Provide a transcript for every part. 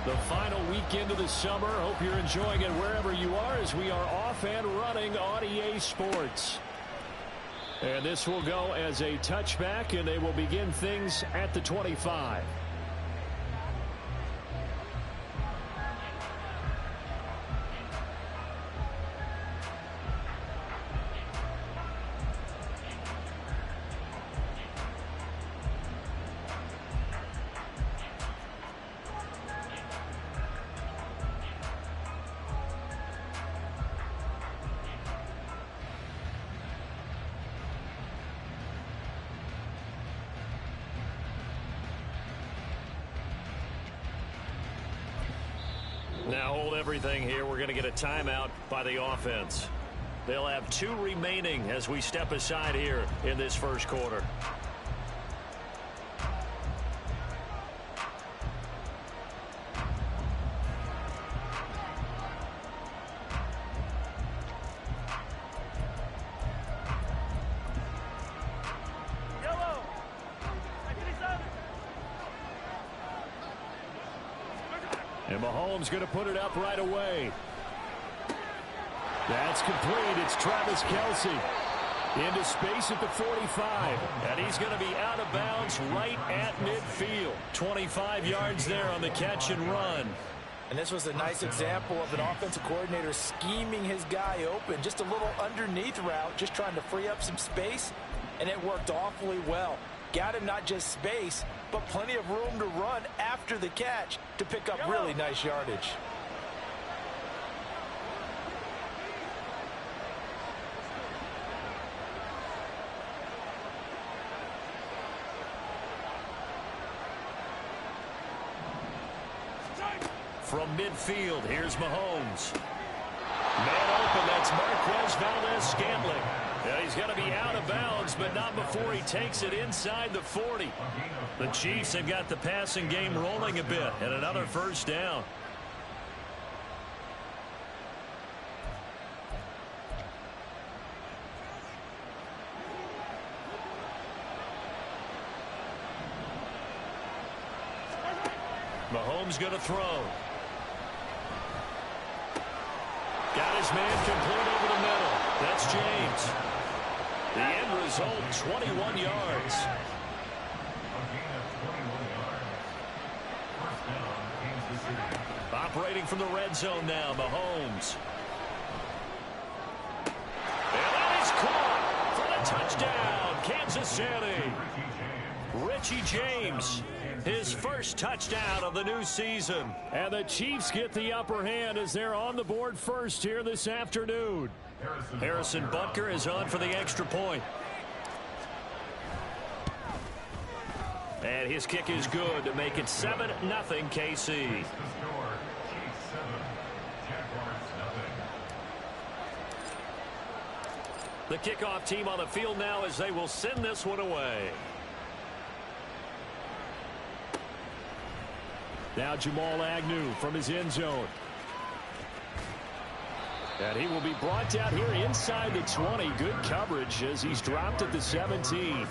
The final weekend of the summer. Hope you're enjoying it wherever you are as we are off and running on EA Sports. And this will go as a touchback, and they will begin things at the 25. Now hold everything here. We're going to get a timeout by the offense. They'll have 2 remaining as we step aside here in this first quarter. And Mahomes going to put it up right away. That's complete. It's Travis Kelce into space at the 45. And he's going to be out of bounds right at midfield. 25 yards there on the catch and run. And this was a nice example of an offensive coordinator scheming his guy open. Just a little underneath route, just trying to free up some space. And it worked awfully well. Got him not just space, but plenty of room to run after the catch to pick up really nice yardage. From midfield, here's Mahomes. Man open, that's Marquez Valdez-Scantling. Yeah, he's going to be out of bounds, but not before he takes it inside the 40. The Chiefs have got the passing game rolling a bit, and another first down. Mahomes going to throw. Got his man complete over the middle. That's James. The end result, 21 yards. Operating from the red zone now, Mahomes. And that is caught for the touchdown, Kansas City. Richie James, his first touchdown of the new season. And the Chiefs get the upper hand as they're on the board first here this afternoon. Harrison Butker is on for the extra point. And his kick is good to make it 7-0 KC. The kickoff team on the field now as they will send this one away. Now Jamal Agnew from his end zone. And he will be brought down here inside the 20. Good coverage as he's dropped at the 17.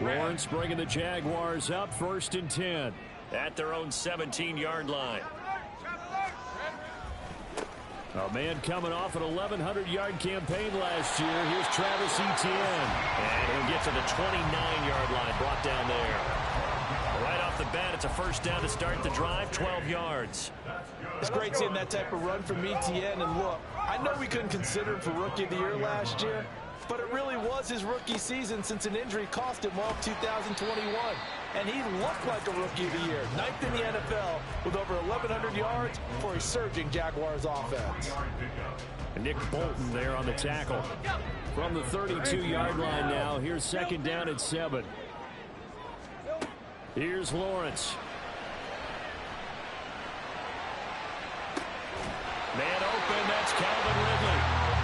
Lawrence bringing the Jaguars up 1st and 10. At their own 17-yard line. A man coming off an 1,100-yard campaign last year. Here's Travis Etienne. And he'll get to the 29-yard line, brought down there. Right off the bat, it's a first down to start the drive, 12 yards. It's great seeing that type of run from Etienne. And look, I know we couldn't consider him for Rookie of the Year last year, but it really was his rookie season since an injury cost him all of 2021. And he looked like a Rookie of the Year, 9th in the NFL with over 1,100 yards for a surging Jaguars offense. Nick Bolton there on the tackle. From the 32-yard line now, here's 2nd down at 7. Here's Lawrence. Man open, that's Calvin Ridley.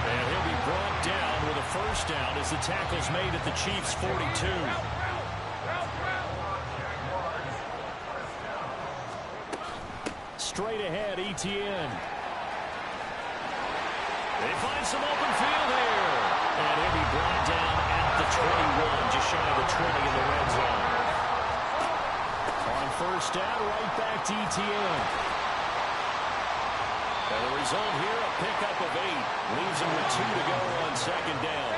And he'll be brought down with a first down as the tackle's made at the Chiefs' 42. Straight ahead, Etienne. They find some open field here. And he'll be brought down at the 21, just shy of the 20 in the red zone. to Etienne. And the result here, a pickup of 8. Leaves him with 2 to go on second down.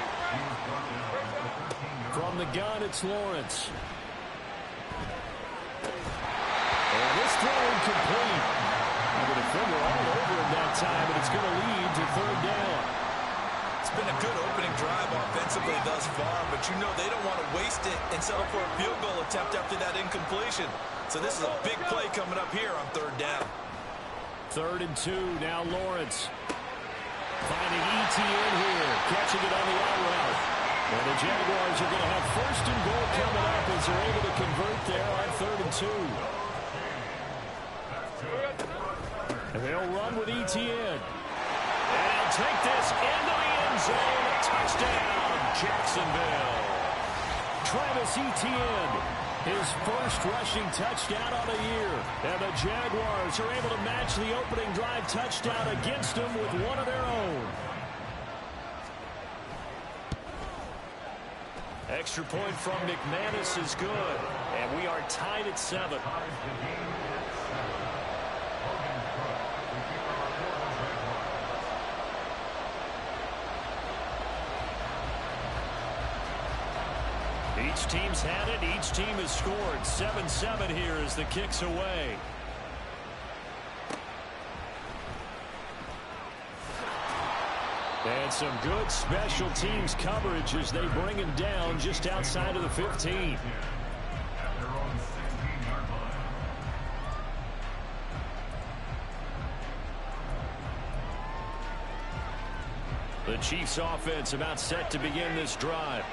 From the gun, it's Lawrence. And this throw incomplete. With a finger all over him that time, and it's going to lead to third down. It's been a good opening drive offensively thus far, but you know they don't want to waste it and settle for a field goal attempt after that incompletion. So this is a big play coming up here on third down. 3rd and 2, now Lawrence. Finding Etienne here, catching it on the out route. And the Jaguars are going to have 1st and goal coming up as they're able to convert there on 3rd and 2. And they'll run with Etienne. And he'll take this into the end zone. Touchdown, Jacksonville. Travis Etienne, his first rushing touchdown on the year. And the Jaguars are able to match the opening drive touchdown against them with one of their own. Extra point from McManus is good. And we are tied at 7. Each team's had it. Each team has scored. 7-7 here as the kick's away. And some good special teams coverage as they bring him down just outside of the 15. The Chiefs offense about set to begin this drive.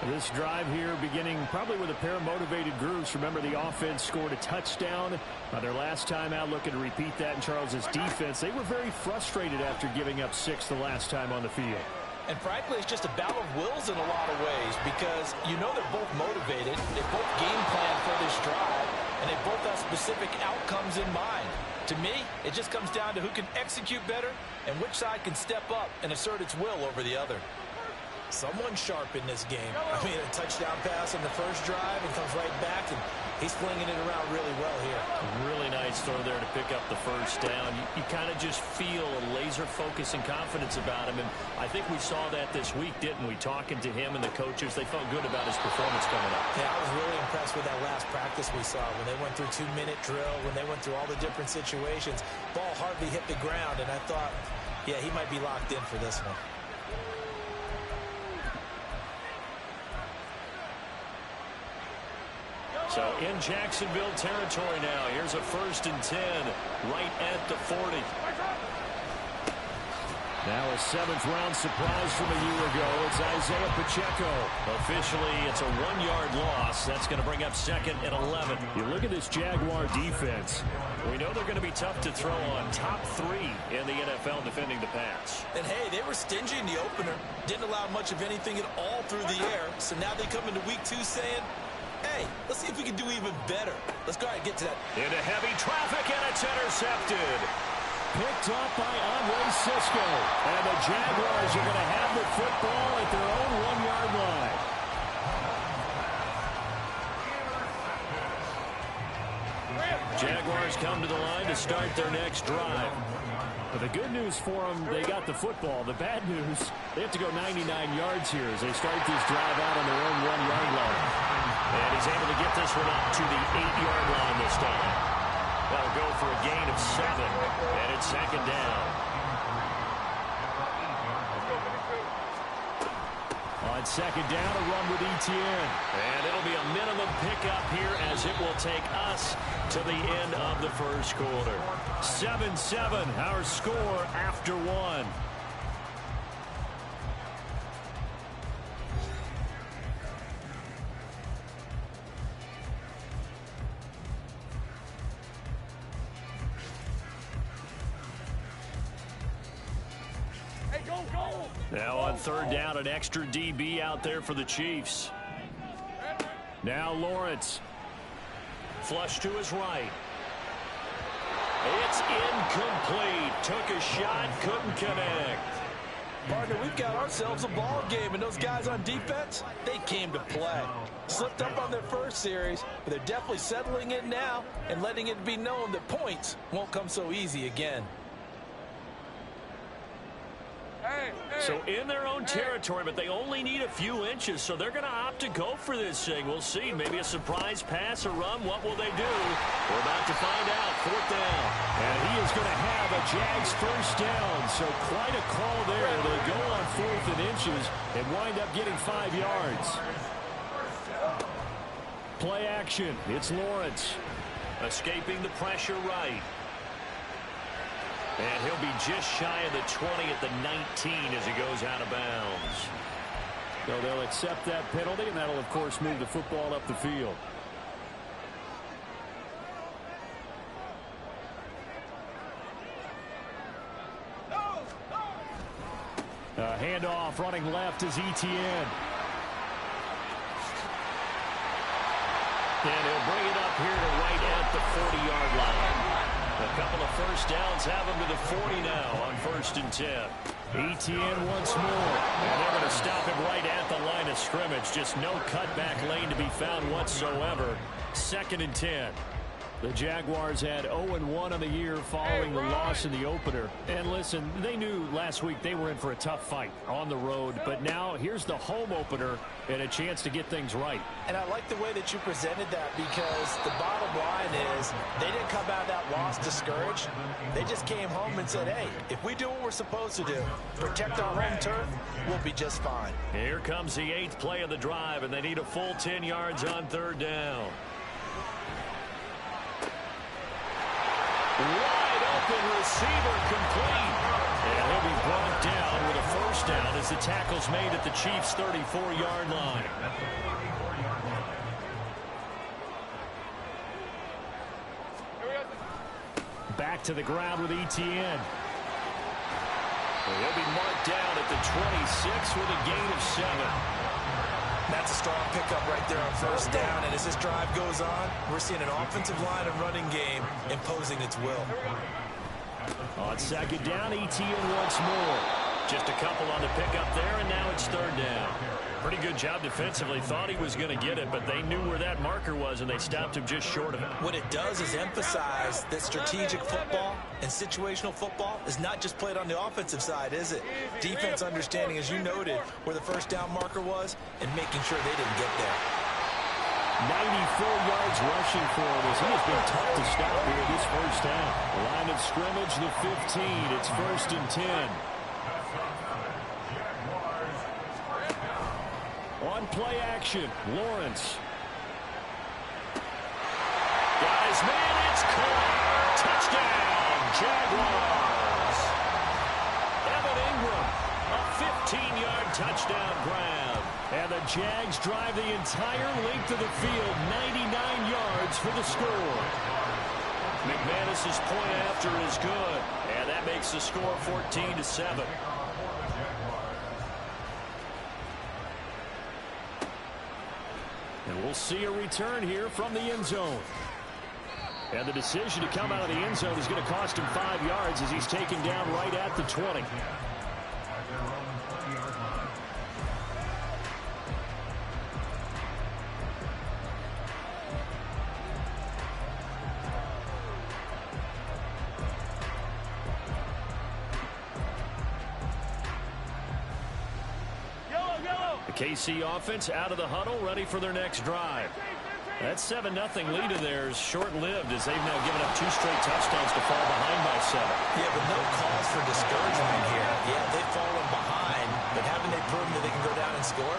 This drive here beginning probably with a pair of motivated groups. Remember, the offense scored a touchdown their last time out, looking to repeat that in Charles's defense. They were very frustrated after giving up 6 the last time on the field. And frankly, it's just a battle of wills in a lot of ways because you know they're both motivated. They both game plan for this drive, and they both have specific outcomes in mind. To me, it just comes down to who can execute better and which side can step up and assert its will over the other. Someone sharp in this game. I mean, a touchdown pass on the first drive and comes right back, and he's flinging it around really well here. Really nice throw there to pick up the first down. You kind of just feel a laser focus and confidence about him, and I think we saw that this week, didn't we? Talking to him and the coaches, they felt good about his performance coming up. Yeah, I was really impressed with that last practice we saw when they went through 2-minute drill, when they went through all the different situations. Ball hardly hit the ground, and I thought, yeah, he might be locked in for this one. So in Jacksonville territory now. Here's a 1st and 10 right at the 40. Now a 7th-round surprise from a year ago. It's Isaiah Pacheco. Officially, it's a 1-yard loss. That's going to bring up 2nd and 11. You look at this Jaguar defense. We know they're going to be tough to throw on. Top 3 in the NFL defending the pass. And, hey, they were stingy in the opener. Didn't allow much of anything at all through the air. So now they come into week 2 saying, hey, let's see if we can do even better. Let's go ahead and get to that. Into heavy traffic, and it's intercepted. Picked up by Andre Cisco. And the Jaguars are going to have the football at their own 1-yard line. Jaguars come to the line to start their next drive. But the good news for them, they got the football. The bad news, they have to go 99 yards here as they start this drive out on their own 1-yard line. And he's able to get this one up to the 8-yard line this time. That'll go for a gain of 7, and it's 2nd down. On 2nd down, a run with Etienne. And it'll be a minimum pickup here as it will take us to the end of the first quarter. 7-7, our score after 1. Now on 3rd down, an extra DB out there for the Chiefs. Now Lawrence. Flush to his right. It's incomplete. Took a shot, couldn't connect. Partner, we've got ourselves a ball game, and those guys on defense, they came to play. Slipped up on their first series, but they're definitely settling in now and letting it be known that points won't come so easy again. So in their own territory, but they only need a few inches, so they're going to opt to go for this thing. We'll see. Maybe a surprise pass or run. What will they do? We're about to find out. Fourth down. And he is going to have a Jags first down. So quite a call there. They'll go on 4th and inches and wind up getting 5 yards. Play action. It's Lawrence. Escaping the pressure right. And he'll be just shy of the 20 at the 19 as he goes out of bounds. So they'll accept that penalty, and that'll, of course, move the football up the field. Handoff running left is Etienne. And he'll bring it up here to right at the 40-yard line. A couple of first downs have him to the 40 now on 1st and 10. Etienne once more. And they're going to stop him right at the line of scrimmage. Just no cutback lane to be found whatsoever. 2nd and 10. The Jaguars had 0-1 on the year following the loss in the opener. And listen, they knew last week they were in for a tough fight on the road. But now here's the home opener and a chance to get things right. And I like the way that you presented that, because the bottom line is they didn't come out of that loss discouraged. They just came home and said, hey, if we do what we're supposed to do, protect our home turf, we'll be just fine. Here comes the 8th play of the drive, and they need a full 10 yards on 3rd down. Wide open receiver complete. And he'll be brought down with a first down as the tackle's made at the Chiefs' 34-yard line. Back to the ground with Etienne. Well, he'll be marked down at the 26 with a gain of 7. That's a strong pickup right there on 1st down, and as this drive goes on, we're seeing an offensive line and running game imposing its will. On 2nd down, Etienne once more. Just a couple on the pickup there, and now it's 3rd down. Pretty good job defensively. Thought he was going to get it, but they knew where that marker was, and they stopped him just short of it. What it does is emphasize that strategic football and situational football is not just played on the offensive side, is it? Defense understanding, as you noted, where the 1st down marker was and making sure they didn't get there. 94 yards rushing for him as he has been tough to stop here this first half. Line of scrimmage, the 15. It's 1st and 10. On play action, Lawrence. Guys, man, it's caught. Touchdown, Jaguars. Evan Ingram, a 15-yard touchdown grab. And the Jags drive the entire length of the field, 99 yards for the score. McManus's point after is good, and that makes the score 14-7. And we'll see a return here from the end zone. And the decision to come out of the end zone is going to cost him 5 yards as he's taken down right at the 20. KC offense out of the huddle, ready for their next drive. That 7-0 lead of theirs short-lived as they've now given up 2 straight touchdowns to fall behind by 7. Yeah, but no cause for discouragement here. Yeah, they've fallen behind, but haven't they proven that they can go down and score?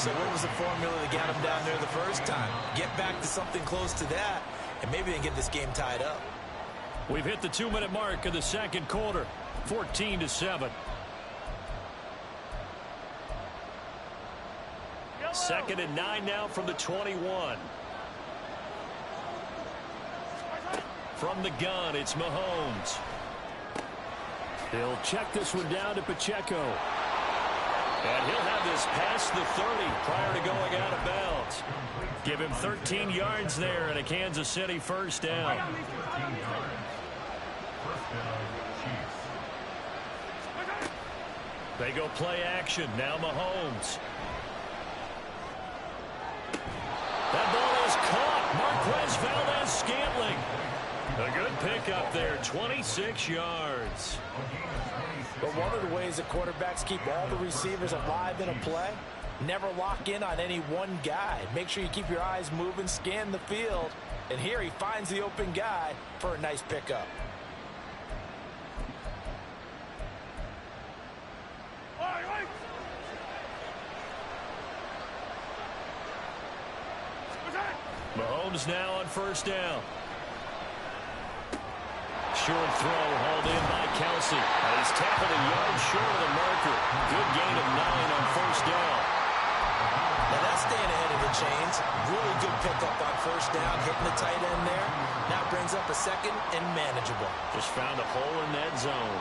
So what was the formula that got them down there the first time? Get back to something close to that, and maybe they can get this game tied up. We've hit the 2-minute mark of the second quarter, 14-7. 2nd and 9 now from the 21. From the gun, it's Mahomes. He'll check this one down to Pacheco. And he'll have this past the 30 prior to going out of bounds. Give him 13 yards there and a Kansas City first down. They go play action. Now Mahomes. That ball is caught. Marquez Valdes-Scantling. A good pickup there, 26 yards. But one of the ways that quarterbacks keep all the receivers alive in a play, never lock in on any one guy. Make sure you keep your eyes moving, scan the field. And here he finds the open guy for a nice pickup. Mahomes now on first down. Short throw hauled in by Kelsey. And he's tackled a yard short of the marker. Good gain of 9 on first down. Now that's staying ahead of the chains. Really good pickup on first down, hitting the tight end there. Now brings up a second and manageable. Just found a hole in that zone.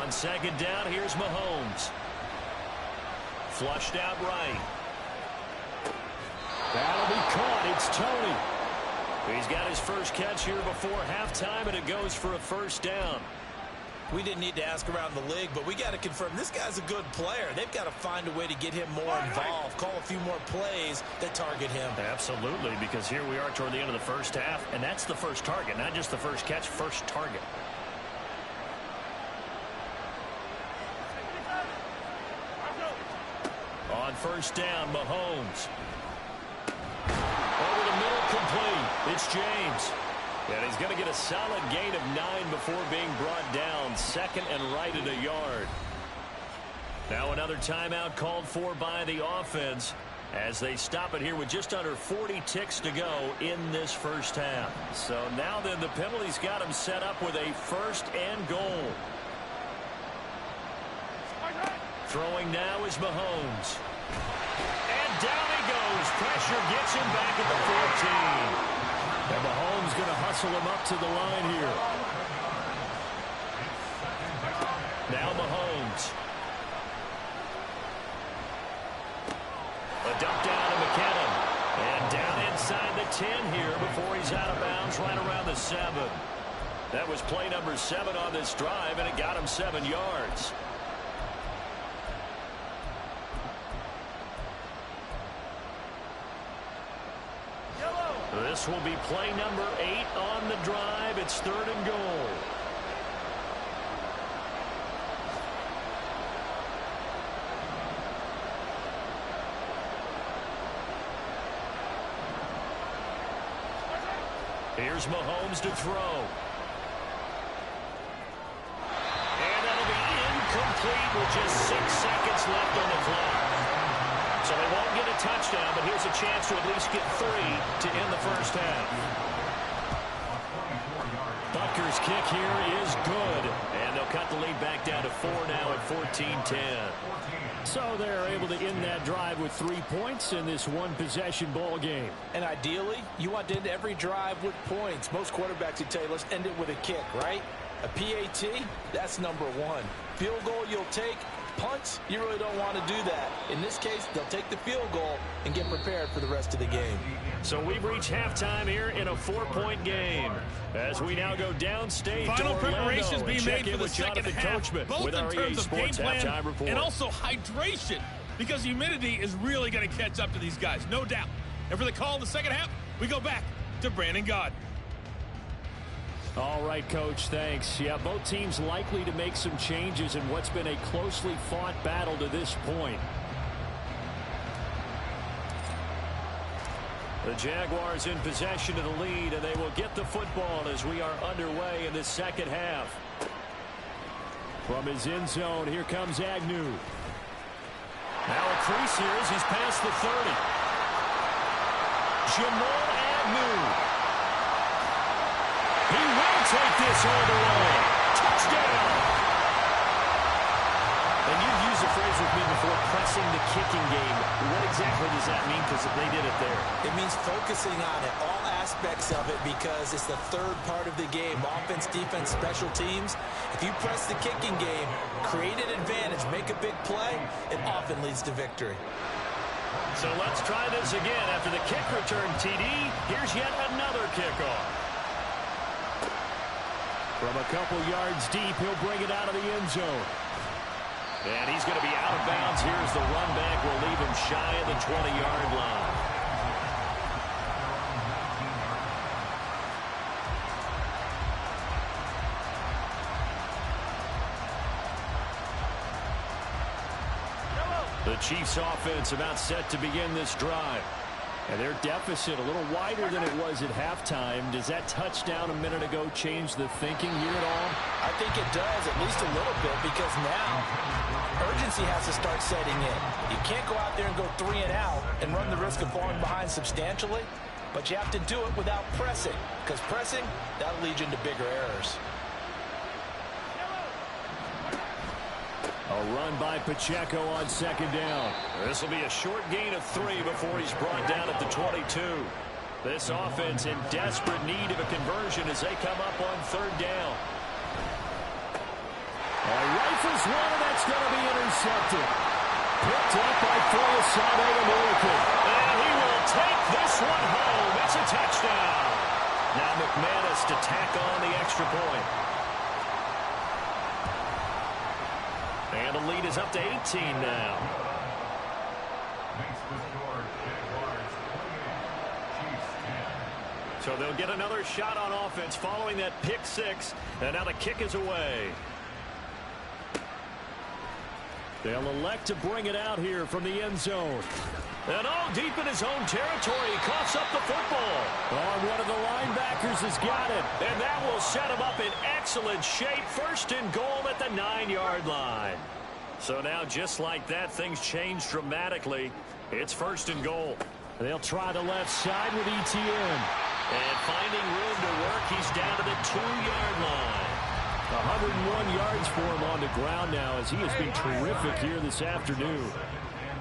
On second down, here's Mahomes. Flushed out right. That'll be caught. It's Tony. He's got his first catch here before halftime, and it goes for a first down. We didn't need to ask around the league, but we got to confirm this guy's a good player. They've got to find a way to get him more involved, call a few more plays that target him. Absolutely, because here we are toward the end of the first half, and that's the first target, not just the first catch, first target. On first down, Mahomes. Over the middle, complete. It's James. And he's going to get a solid gain of 9 before being brought down. Second and right at a yard. Now another timeout called for by the offense as they stop it here with just under 40 ticks to go in this first half. So now then the penalty's got him set up with a first and goal. Throwing now is Mahomes. And down he goes. Pressure gets him back at the 14. And Mahomes going to hustle him up to the line here. Now Mahomes. A dump down to McKinnon. And down inside the 10 here before he's out of bounds right around the 7. That was play number 7 on this drive, and it got him 7 yards. This will be play number 8 on the drive. It's 3rd and goal. Here's Mahomes to throw. And that'll be incomplete with just 6 seconds left on the clock. So they won't get a touchdown, but here's a chance to at least get 3 to end the first half. Butker's kick here is good. And they'll cut the lead back down to 4 now at 14-10. So they're able to end that drive with 3 points in this one-possession ball game. And ideally, you want to end every drive with points. Most quarterbacks would tell you, let's end it with a kick, right? A PAT, that's number 1. Field goal you'll take. Punts, you really don't want to do that. In this case, they'll take the field goal and get prepared for the rest of the game. So we've reached halftime here in a 4-point game. As we now go downstate Final to Orlando preparations being made for the second half, both with in our terms EA of game Sports plan halftime report. and also hydration, because humidity is really going to catch up to these guys, no doubt. And for the call in the second half, we go back to Brandon Gaud. All right, Coach, thanks. Yeah, both teams likely to make some changes in what's been a closely fought battle to this point. The Jaguars in possession of the lead, and they will get the football as we are underway in the second half. From his end zone, here comes Agnew. Now a crease here as he's past the 30. Jamal Agnew. He will take this all the way. Touchdown. And you've used the phrase with me before, pressing the kicking game. What exactly does that mean? Because they did it there. It means focusing on it, all aspects of it, because it's the third part of the game. Offense, defense, special teams. If you press the kicking game, create an advantage, make a big play, it often leads to victory. So let's try this again. After the kick return TD, here's yet another kickoff. From a couple yards deep, he'll bring it out of the end zone. And he's going to be out of bounds. Here's the run back. Will leave him shy of the 20-yard line. The Chiefs offense about set to begin this drive. And their deficit a little wider than it was at halftime. Does that touchdown a minute ago change the thinking here at all? I think it does, at least a little bit, because now urgency has to start setting in. You can't go out there and go 3 and out and run the risk of falling behind substantially, but you have to do it without pressing, because pressing, that'll lead you into bigger errors. A run by Pacheco on second down. This will be a short gain of 3 before he's brought down at the 22. This offense in desperate need of a conversion as they come up on third down. Rifles one, and that's going to be intercepted. Picked up by Foyesade American. And he will take this one home. It's a touchdown. Now McManus to tack on the extra point. And the lead is up to 18 now. So they'll get another shot on offense following that pick 6. And now the kick is away. They'll elect to bring it out here from the end zone. And all deep in his own territory, he coughs up the football. Oh, one of the linebackers has got it. And that will set him up in excellent shape. First and goal at the 9-yard line. So now, just like that, things change dramatically. It's first and goal. They'll try the left side with ETN. And finding room to work, he's down to the 2-yard line. 101 yards for him on the ground now as he has been terrific here this afternoon.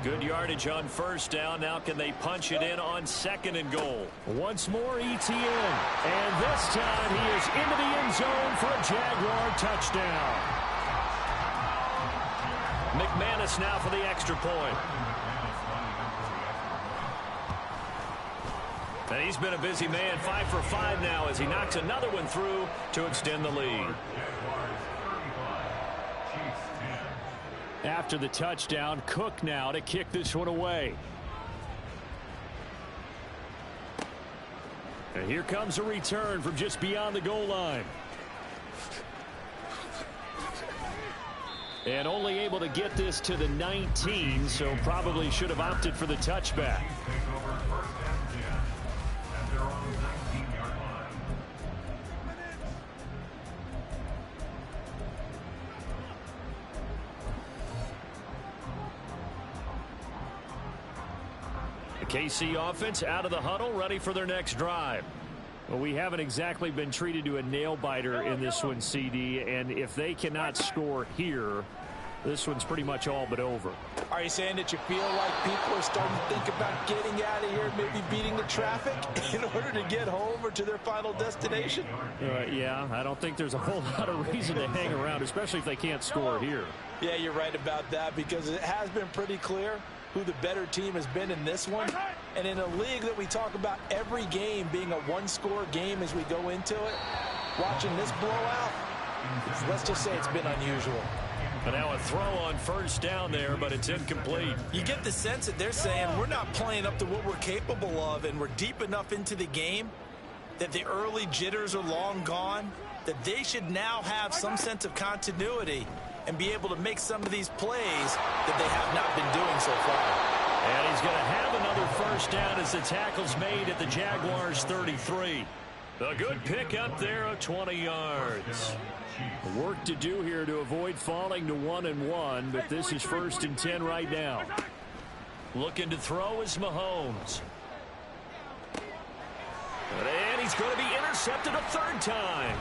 Good yardage on first down. Now can they punch it in on second and goal? Once more ETN. And this time he is into the end zone for a Jaguar touchdown. McManus now for the extra point. And he's been a busy man, 5 for 5 now as he knocks another one through to extend the lead. After the touchdown, Cook now to kick this one away. And here comes a return from just beyond the goal line. And only able to get this to the 19, so probably should have opted for the touchback. The KC offense out of the huddle, ready for their next drive. Well, we haven't exactly been treated to a nail-biter in this one, CD, and if they cannot score here, this one's pretty much all but over. Are you saying that you feel like people are starting to think about getting out of here, maybe beating the traffic in order to get home or to their final destination? Yeah, I don't think there's a whole lot of reason to hang around, especially if they can't score here. Yeah, you're right about that because it has been pretty clear who the better team has been in this one. And in a league that we talk about every game being a one-score game as we go into it, watching this blowout, let's just say it's been unusual. But now a throw on first down there, but it's incomplete. You get the sense that they're saying we're not playing up to what we're capable of, and we're deep enough into the game that the early jitters are long gone, that they should now have some sense of continuity and be able to make some of these plays that they have not been doing so far. And he's going to have another first down as the tackle's made at the Jaguars' 33. A good pick up there of 20 yards. Work to do here to avoid falling to 1-1, but this is 1st and 10 right now. Looking to throw is Mahomes. And he's going to be intercepted a third time.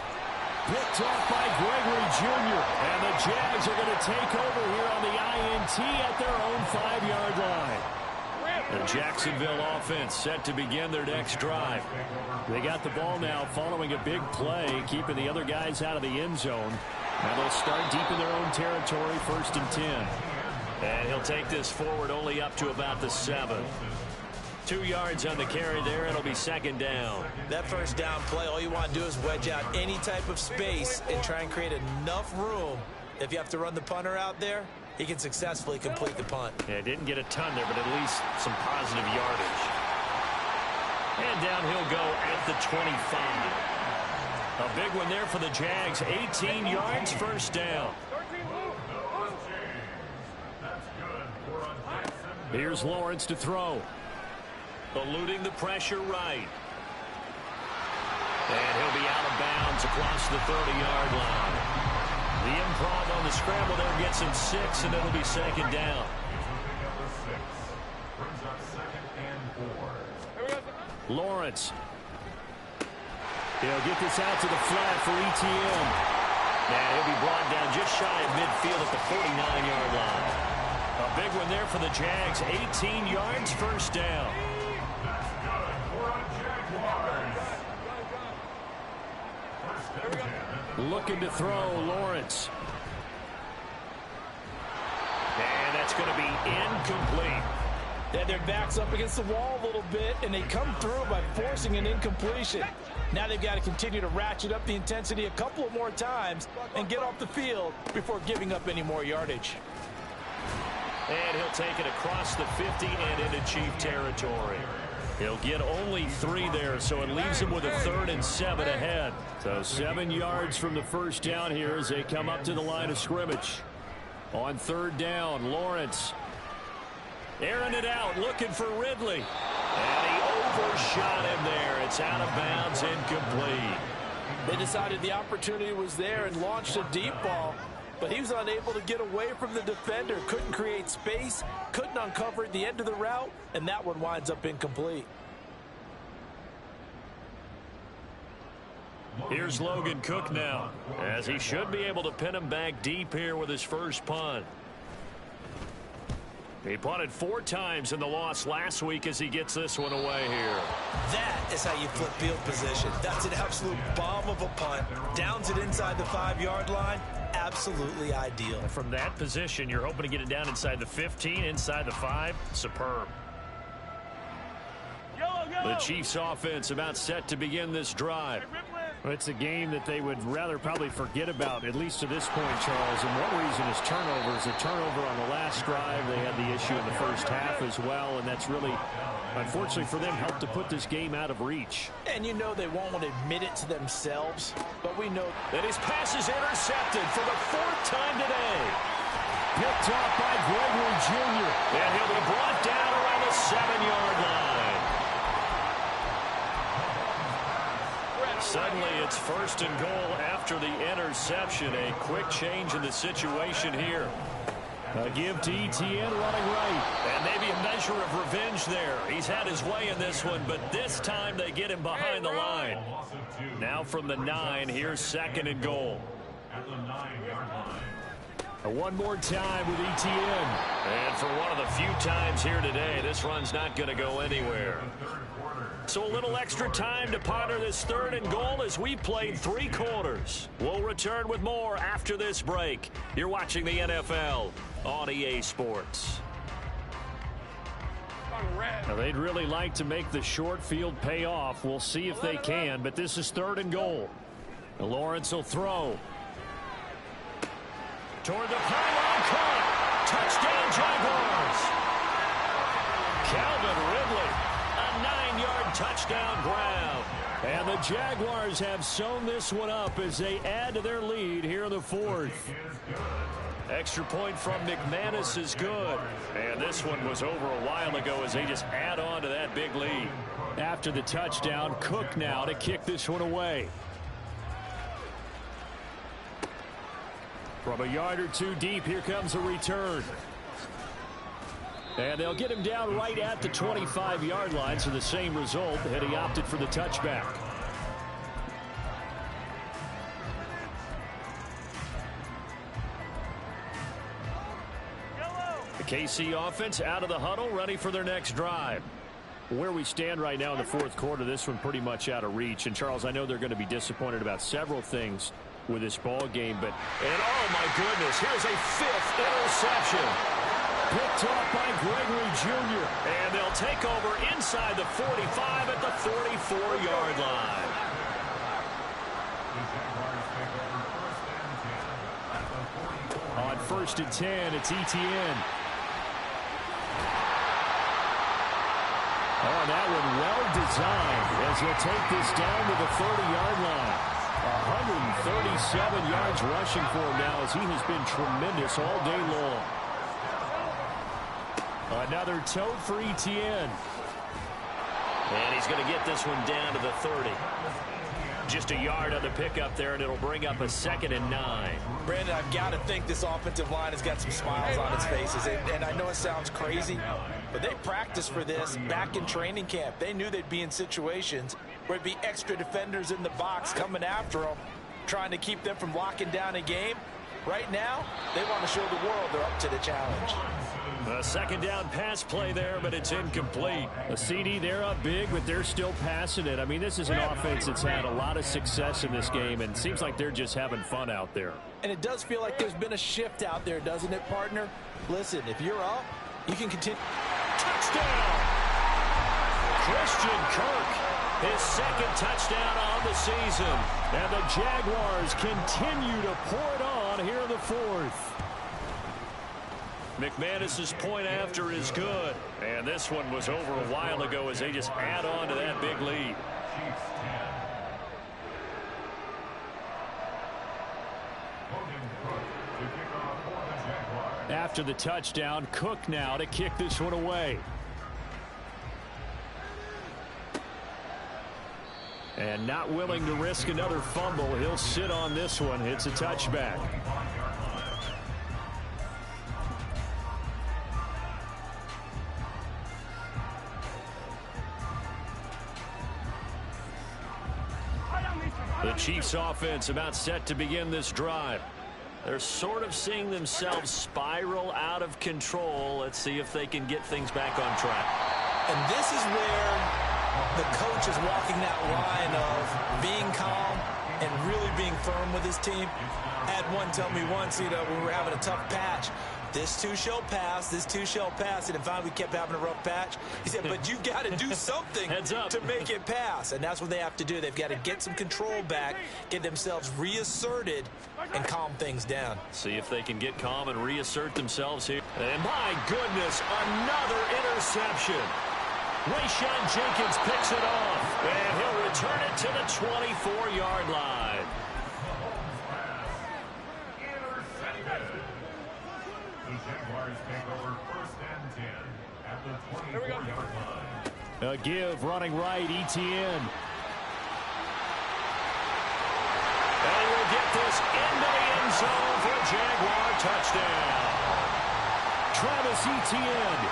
Picked off by Gregory Jr. And the Jags are going to take over here on the INT at their own 5-yard line. The Jacksonville offense set to begin their next drive. They got the ball now following a big play, keeping the other guys out of the end zone. Now they'll start deep in their own territory, 1st and 10. And he'll take this forward only up to about the 7. 2 yards on the carry there. It'll be second down. That first down play, all you want to do is wedge out any type of space and try and create enough room. If you have to run the punter out there, he can successfully complete the punt. Yeah, didn't get a ton there, but at least some positive yardage. And down he'll go at the 25. A big one there for the Jags. 18 yards, first down. Here's Lawrence to throw. Eluding the pressure right. And he'll be out of bounds across the 30-yard line. The improv on the scramble there gets him 6, and it'll be second down. Lawrence. He'll get this out to the flat for ETN. And he'll be brought down just shy of midfield at the 49-yard line. A big one there for the Jags. 18 yards, first down. Looking to throw, Lawrence. And that's going to be incomplete. Yeah, their back's up against the wall a little bit, and they come through by forcing an incompletion. Now they've got to continue to ratchet up the intensity a couple of more times and get off the field before giving up any more yardage. And he'll take it across the 50 and into Chief territory. He'll get only 3 there, so it leaves him with a 3rd and 7 ahead. So 7 yards from the first down here as they come up to the line of scrimmage. On 3rd down, Lawrence airing it out, looking for Ridley. And he overshot him there. It's out of bounds, incomplete. They decided the opportunity was there and launched a deep ball, but he was unable to get away from the defender. Couldn't create space, couldn't uncover at the end of the route, and that one winds up incomplete. Here's Logan Cook now, as he should be able to pin him back deep here with his first punt. He punted 4 times in the loss last week as he gets this one away here. That is how you flip field position. That's an absolute bomb of a punt. Downs it inside the 5-yard line. Absolutely ideal. From that position, you're hoping to get it down inside the 15, inside the 5. Superb. The Chiefs offense about set to begin this drive. It's a game that they would rather probably forget about, at least to this point, Charles. And one reason is turnovers. A turnover on the last drive. They had the issue in the first half as well, and that's really, unfortunately for them, helped to put this game out of reach. And you know they won't want to admit it to themselves, but we know that his pass is intercepted for the 4th time today. Picked off by Gregory Jr. And he'll be brought down around the 7-yard line. Suddenly it's 1st and goal after the interception. A quick change in the situation here. A give to ETN running right. And maybe a measure of revenge there. He's had his way in this one, but this time they get him behind the line. Now from the 9, here's 2nd and goal. One more time with ETN. And for one of the few times here today, this run's not going to go anywhere. So a little extra time to ponder this 3rd and goal as we played 3 quarters. We'll return with more after this break. You're watching the NFL on EA Sports. Now, they'd really like to make the short field pay off. We'll see if they can, but this is 3rd and goal. Lawrence will throw. Toward the pylon, caught. Touchdown, Jaguars. Calvin Ridley. A 9-yard touchdown ground. And the Jaguars have sewn this one up as they add to their lead here in the 4th. Extra point from McManus is good. And this one was over a while ago as they just add on to that big lead. After the touchdown, Cook now to kick this one away. From a yard or 2 deep, here comes a return. And they'll get him down right at the 25-yard line, so the same result, had he opted for the touchback. The KC offense out of the huddle, ready for their next drive. Where we stand right now in the 4th quarter, this one pretty much out of reach. And, Charles, I know they're going to be disappointed about several things with this ball game, but... And, oh, my goodness, here's a 5th interception. Picked off by Gregory Jr. And they'll take over inside the 45 at the 44-yard line. On 1st and 10, it's Etienne. Oh, that one well designed as he'll take this down to the 30-yard line. 137 yards rushing for him now as he has been tremendous all day long. Another tote for Etienne. And he's going to get this one down to the 30. Just a yard on the pickup there, and it'll bring up a 2nd and 9. Brandon, I've got to think this offensive line has got some smiles on its faces. And I know it sounds crazy, but they practiced for this back in training camp. They knew they'd be in situations where it'd be extra defenders in the box coming after them, trying to keep them from locking down a game. Right now, they want to show the world they're up to the challenge. A 2nd down pass play there, but it's incomplete. A CD, they're up big, but they're still passing it. I mean, this is an offense that's had a lot of success in this game, and it seems like they're just having fun out there. And it does feel like there's been a shift out there, doesn't it, partner? Listen, if you're up, you can continue. Touchdown! Christian Kirk, his 2nd touchdown on the season. And the Jaguars continue to pour it on here in the 4th. McManus's point after is good. And this one was over a while ago as they just add on to that big lead. After the touchdown, Cook now to kick this one away. And not willing to risk another fumble. He'll sit on this one. It's a touchback. The Chiefs offense about set to begin this drive. They're sort of seeing themselves spiral out of control. Let's see if they can get things back on track. And this is where the coach is walking that line of being calm and really being firm with his team. I had one tell me once, when we were having a tough patch, this too shall pass, this too shall pass. And finally we kept having a rough patch. He said, but you got to do something to make it pass. And that's what they have to do. They've got to get some control back, get themselves reasserted, and calm things down. See if they can get calm and reassert themselves here. And my goodness, another interception. Wayshawn Jenkins picks it off, and he'll return it to the 24-yard line. A give running right, Etienne. And we'll get this into the end zone for a Jaguar touchdown. Travis Etienne,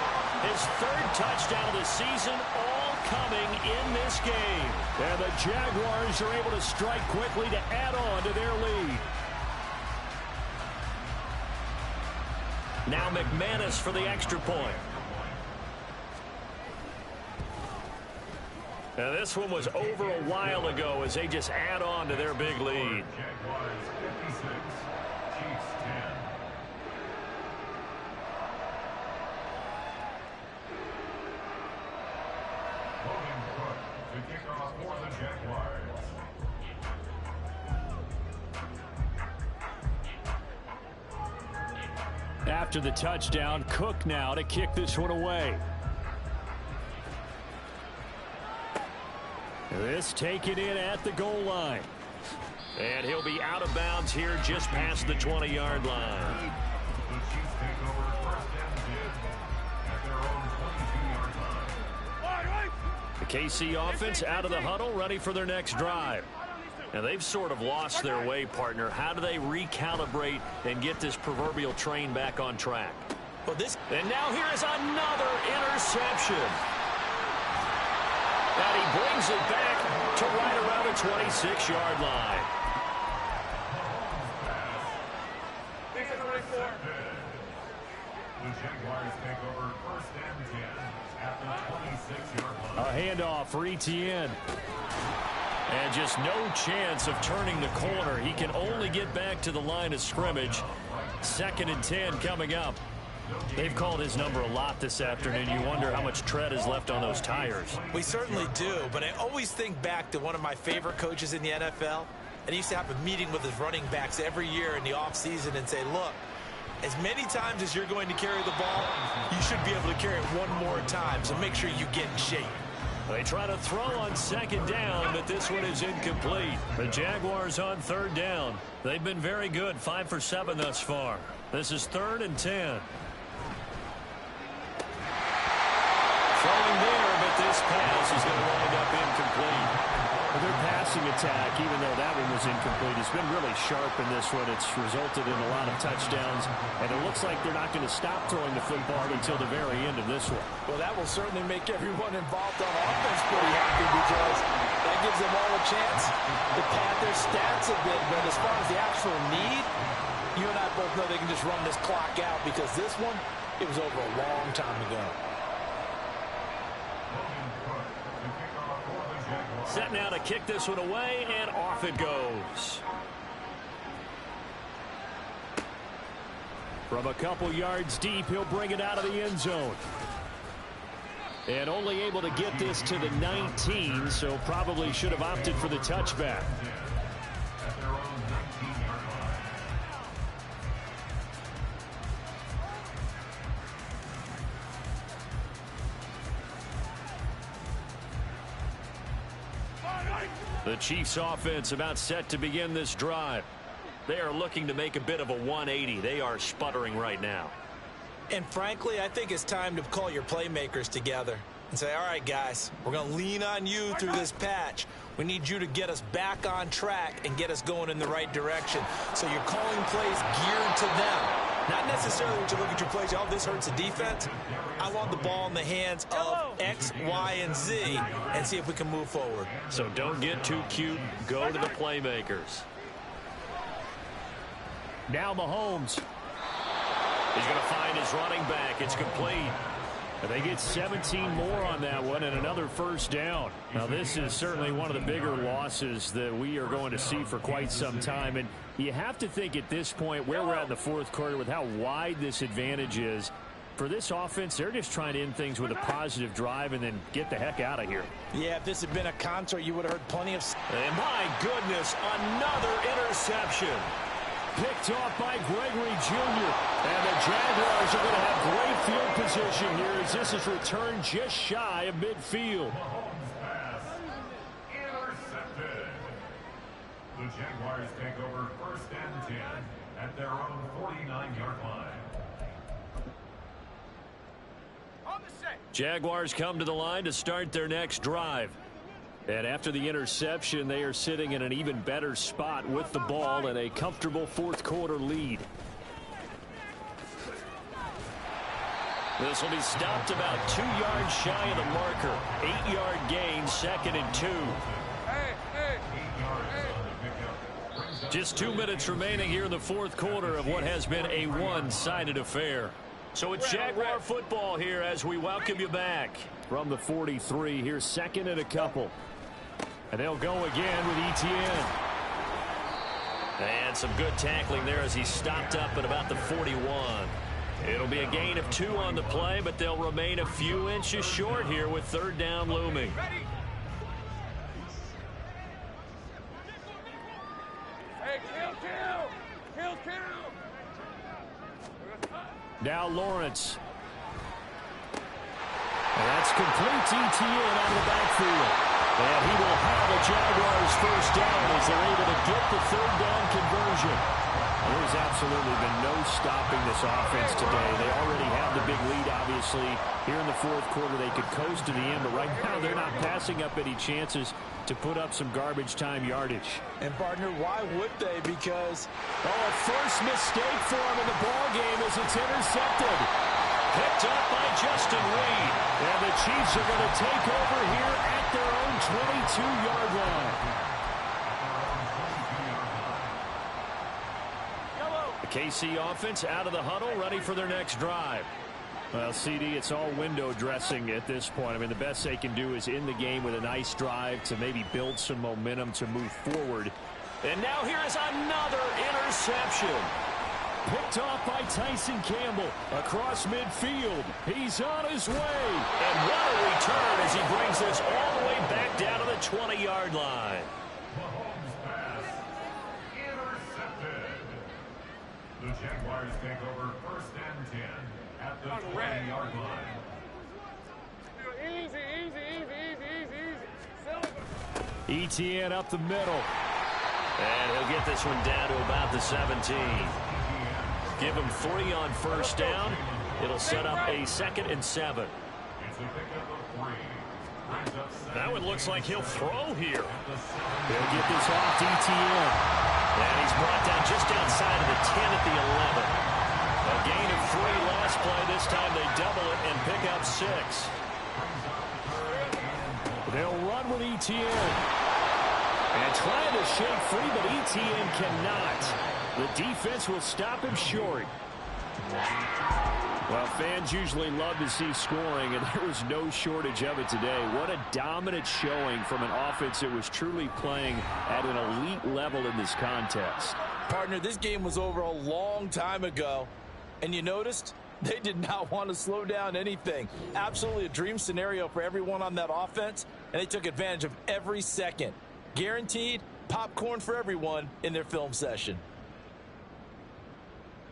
his 3rd touchdown of the season, all coming in this game. And the Jaguars are able to strike quickly to add on to their lead. Now McManus for the extra point. Now this one was over a while ago as they just add on to their big lead. After the touchdown, Cook now to kick this one away. This taken in at the goal line. And he'll be out of bounds here just past the 20-yard line. The KC offense out of the huddle, ready for their next drive. Now, they've sort of lost their way, partner. How do they recalibrate and get this proverbial train back on track? And now here is another interception. And he brings it back to right around the 26-yard line. The Jaguars take over 1st and 10 at the 26-yard line. A handoff for Etienne. And just no chance of turning the corner. He can only get back to the line of scrimmage. 2nd and 10 coming up. They've called his number a lot this afternoon. You wonder how much tread is left on those tires. We certainly do, but I always think back to one of my favorite coaches in the NFL, and he used to have a meeting with his running backs every year in the offseason and say, look, as many times as you're going to carry the ball, you should be able to carry it one more time, so make sure you get in shape. They try to throw on second down, but this one is incomplete. The Jaguars on third down. They've been very good, 5 for 7 thus far. This is 3rd and 10. Throwing there, but this pass is going to wind up incomplete. Their passing attack, even though that one was incomplete, has been really sharp in this one. It's resulted in a lot of touchdowns, and it looks like they're not going to stop throwing the football until the very end of this one. Well, that will certainly make everyone involved on offense pretty happy because that gives them all a chance to pad their stats a bit. But as far as the actual need, you and I both know they can just run this clock out because this one, it was over a long time ago. Set now to kick this one away, and off it goes. From a couple yards deep, he'll bring it out of the end zone. And only able to get this to the 19, so probably should have opted for the touchback. The Chiefs offense about set to begin this drive. They are looking to make a bit of a 180. They are sputtering right now. And frankly, I think it's time to call your playmakers together and say, all right, guys, we're going to lean on you through this patch. We need you to get us back on track and get us going in the right direction. So you're calling plays geared to them. Not necessarily when you look at your plays, oh, this hurts the defense. I want the ball in the hands of X, Y, and Z and see if we can move forward. So don't get too cute. Go to the playmakers. Now Mahomes. He's going to find his running back. It's complete. They get 17 more on that one and another first down. Now, this is certainly one of the bigger losses that we are going to see for quite some time. And you have to think at this point where we're at in the fourth quarter with how wide this advantage is. For this offense, they're just trying to end things with a positive drive and then get the heck out of here. Yeah, if this had been a concert, you would have heard plenty of... And my goodness, another interception. Picked off by Gregory Jr. And the Jaguars are going to have great field position here as this is returned just shy of midfield. Mahomes pass intercepted. The Jaguars take over 1st and 10 at their own 49-yard line. Jaguars come to the line to start their next drive. And after the interception, they are sitting in an even better spot with the ball and a comfortable fourth quarter lead. This will be stopped about 2 yards shy of the marker. 8-yard gain, 2nd and 2. Just 2 minutes remaining here in the fourth quarter of what has been a one-sided affair. So it's Jaguar football here as we welcome you back. From the 43, here's 2nd and a couple. And they'll go again with Etienne. And some good tackling there as he stopped up at about the 41. It'll be a gain of 2 on the play, but they'll remain a few inches short here with 3rd down looming. Now Lawrence. And that's complete to Etienne out of the backfield. And he will have a Jaguars first down as they're able to get the 3rd down conversion. There's absolutely been no stopping this offense today. They already have the big lead, obviously. Here in the fourth quarter, they could coast to the end, but right now they're not passing up any chances to put up some garbage time yardage. And, partner, why would they? Because... a first mistake for him in the ballgame as it's intercepted. Picked up by Justin Reed. And the Chiefs are going to take over here at their own 22-yard line. The KC offense out of the huddle, ready for their next drive. Well, CD, it's all window dressing at this point. I mean, the best they can do is end the game with a nice drive to maybe build some momentum to move forward. And now here is another interception. Picked off by Tyson Campbell across midfield. He's on his way. And what a return as he brings this all the way back down to the 20-yard line. Mahomes' pass intercepted. The Jaguars take over 1st and 10 at the 20-yard line. Etienne up the middle. And he'll get this one down to about the 17. Give him 3 on 1st down. It'll set up a 2nd and 7. It's a pickup of 3. That one looks like he'll throw here. They'll get this off to Etienne. And he's brought down just outside of the 10 at the 11. A gain of 3 last play. This time they double it and pick up 6. They'll run with Etienne. And trying to shake free, but Etienne cannot. The defense will stop him short. Well, fans usually love to see scoring, and there was no shortage of it today. What a dominant showing from an offense that was truly playing at an elite level in this contest. Partner, this game was over a long time ago, and you noticed they did not want to slow down anything. Absolutely a dream scenario for everyone on that offense, and they took advantage of every second. Guaranteed popcorn for everyone in their film session.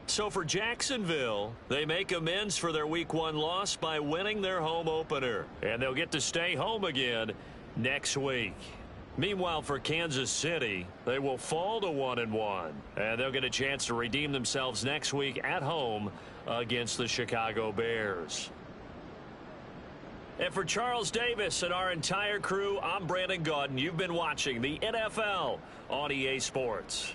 So for Jacksonville, they make amends for their Week 1 loss by winning their home opener. And they'll get to stay home again next week. Meanwhile, for Kansas City, they will fall to 1-1. And they'll get a chance to redeem themselves next week at home against the Chicago Bears. And for Charles Davis and our entire crew, I'm Brandon Gaudin. You've been watching the NFL on EA Sports.